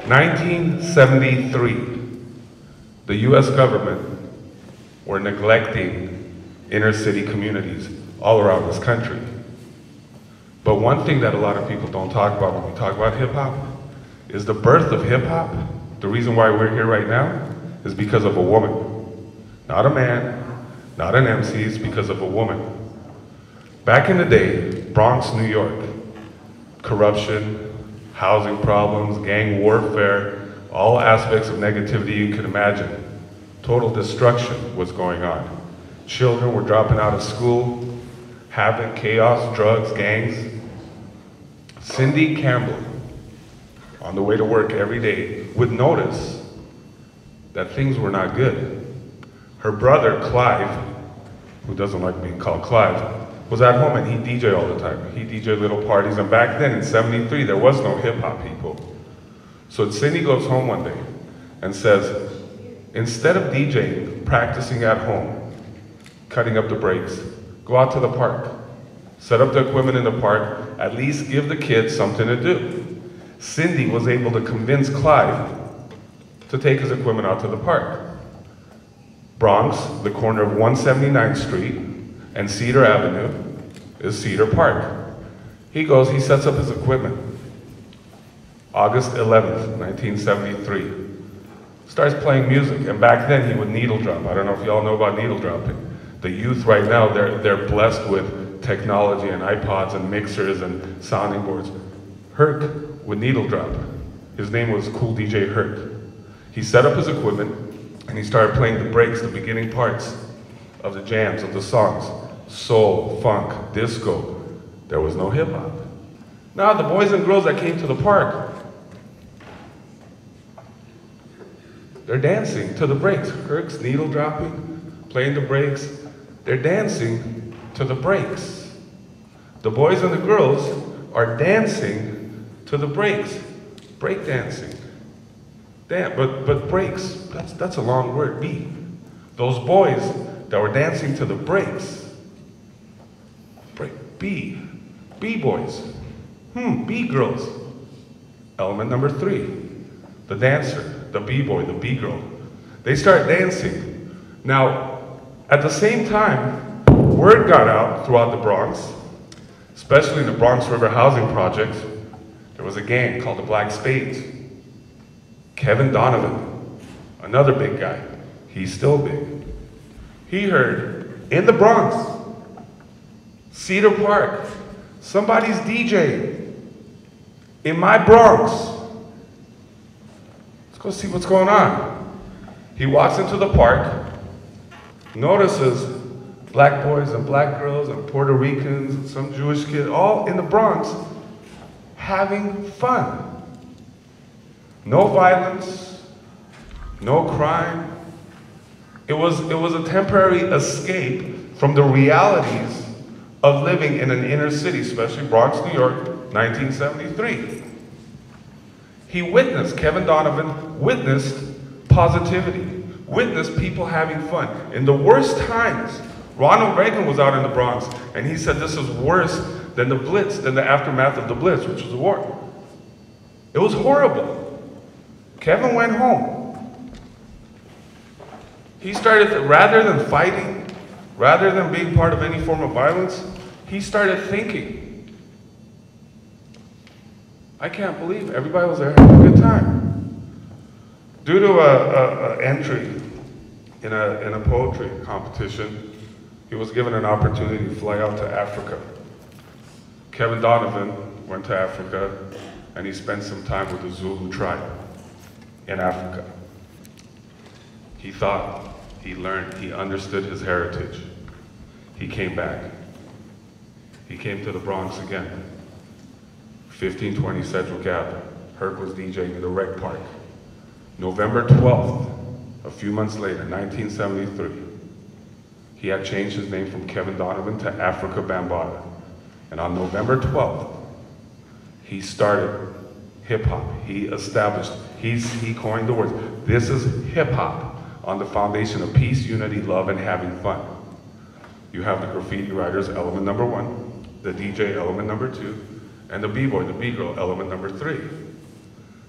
1973, the US government were neglecting inner city communities all around this country. But one thing that a lot of people don't talk about when we talk about hip hop is the birth of hip hop. The reason why we're here right now is because of a woman. Not a man, not an MC, it's because of a woman. Back in the day, Bronx, New York, corruption, housing problems, gang warfare, all aspects of negativity you can imagine. Total destruction was going on. Children were dropping out of school, havoc, chaos, drugs, gangs. Cindy Campbell, on the way to work every day, would notice that things were not good. Her brother, Clive, who doesn't like being called Clive, was at home and he'd DJ all the time. He'd DJ little parties, and back then in '73, there was no hip hop people. So Cindy goes home one day and says, instead of DJing, practicing at home, cutting up the breaks, go out to the park. Set up the equipment in the park, at least give the kids something to do. Cindy was able to convince Clive to take his equipment out to the park. Bronx, the corner of 179th Street and Cedar Avenue is Cedar Park. He goes, he sets up his equipment. August 11th, 1973. Starts playing music, and back then he would needle drop. I don't know if y'all know about needle dropping. The youth right now, they're blessed with technology and iPods and mixers and sounding boards. Herc would needle drop. His name was Cool DJ Herc. He set up his equipment and he started playing the breaks, the beginning parts of the jams, of the songs. Soul, funk, disco. There was no hip hop. Now the boys and girls that came to the park, they're dancing to the breaks. Herc's needle dropping, playing the breaks. They're dancing to the breaks. The boys and the girls are dancing to the breaks. Break dancing. But breaks, that's a long word, B. Those boys that were dancing to the breaks. B-boys. B girls. Element number 3. The dancer, the B-boy, the B-girl. They start dancing. Now, at the same time, word got out throughout the Bronx, especially in the Bronx River housing projects. There was a gang called the Black Spades. Kevin Donovan, another big guy. He's still big. He heard, in the Bronx, Cedar Park, somebody's DJing in my Bronx. Let's go see what's going on. He walks into the park, notices black boys and black girls and Puerto Ricans and some Jewish kid, all in the Bronx, having fun. No violence, no crime. It was a temporary escape from the realities of living in an inner city, especially Bronx, New York, 1973. He witnessed, Kevin Donovan witnessed positivity, witnessed people having fun. In the worst times, Ronald Reagan was out in the Bronx, and he said this is worse than the Blitz, than the aftermath of the Blitz, which was a war. It was horrible. Kevin went home. He started, rather than fighting, rather than being part of any form of violence, he started thinking, I can't believe everybody was there having a good time. Due to an entry in a poetry competition, he was given an opportunity to fly out to Africa. Kevin Donovan went to Africa and he spent some time with the Zulu tribe in Africa. He thought, he learned, he understood his heritage. He came back. He came to the Bronx again. 1520 Sedgwick Ave. Herc was DJing in the Rec Park. November 12th, a few months later, 1973, he had changed his name from Kevin Donovan to Africa Bambaataa. And on November 12th, he started hip-hop. He established, he coined the words. This is hip-hop on the foundation of peace, unity, love, and having fun. You have the graffiti writers, element number 1, the DJ, element number 2, and the B-boy, the B-girl, element number 3.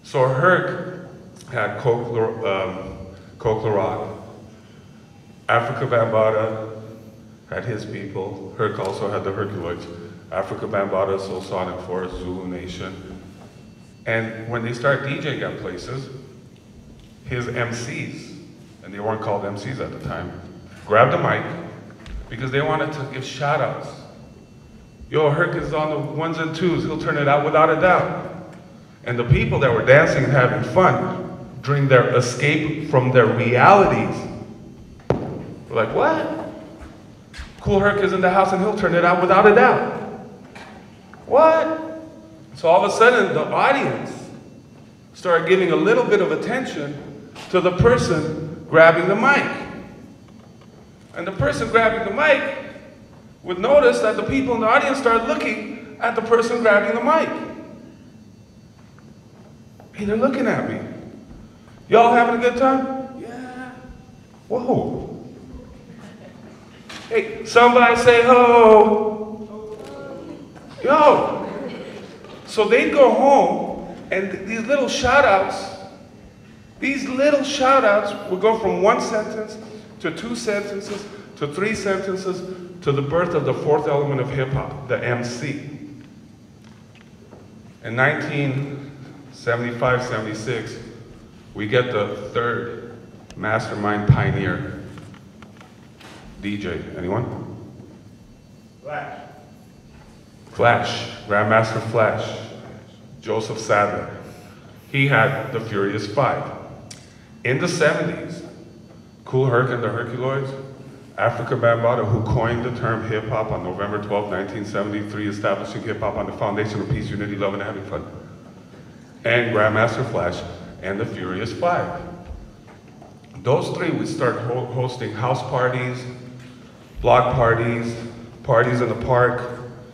So Herc had Coke La Rock. Africa Bambaataa had his people. Herc also had the Herculoids. Africa Bambaataa, Soul Sonic Forest, Zulu Nation. And when they start DJing at places, his MCs, and they weren't called MCs at the time, grabbed the mic because they wanted to give shout outs. Yo, Herc is on the ones and twos, he'll turn it out without a doubt. And the people that were dancing and having fun during their escape from their realities were like, what? Cool Herc is in the house and he'll turn it out without a doubt. What? So all of a sudden the audience started giving a little bit of attention to the person grabbing the mic. And the person grabbing the mic would notice that the people in the audience started looking at the person grabbing the mic. Hey, they're looking at me. Y'all having a good time? Yeah. Whoa. Hey, somebody say ho. Yo. So they'd go home, and these little shout-outs would go from one sentence to two sentences to three sentences to the birth of the fourth element of hip-hop, the MC. In 1975-76, we get the third mastermind pioneer, DJ. Anyone? Flash, Grandmaster Flash, Joseph Sadler. He had the Furious Five. In the 70s, Kool Herc and the Herculoids, Africa Bambaataa, who coined the term hip-hop on November 12, 1973, establishing hip-hop on the foundation of peace, unity, love, and having fun. And Grandmaster Flash and the Furious Five. Those three would start hosting house parties, block parties, parties in the park,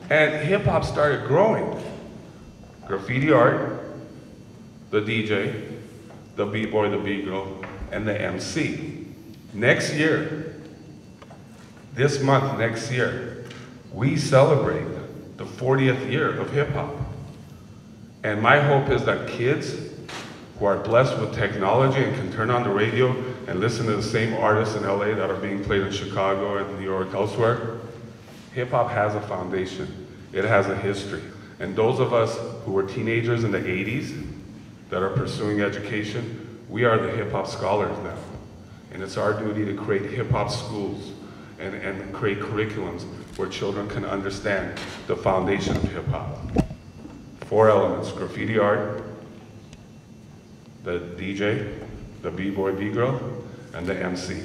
and hip-hop started growing. Graffiti art, the DJ, the B-boy, the B-girl, and the MC. Next year, this month, next year, we celebrate the 40th year of hip-hop. And my hope is that kids who are blessed with technology and can turn on the radio and listen to the same artists in LA that are being played in Chicago and New York, elsewhere, hip-hop has a foundation. It has a history. And those of us who were teenagers in the 80s that are pursuing education, we are the hip-hop scholars now. And it's our duty to create hip-hop schools and create curriculums where children can understand the foundation of hip-hop. 4 elements: graffiti art, the DJ, the B-boy, B-girl, and the MC.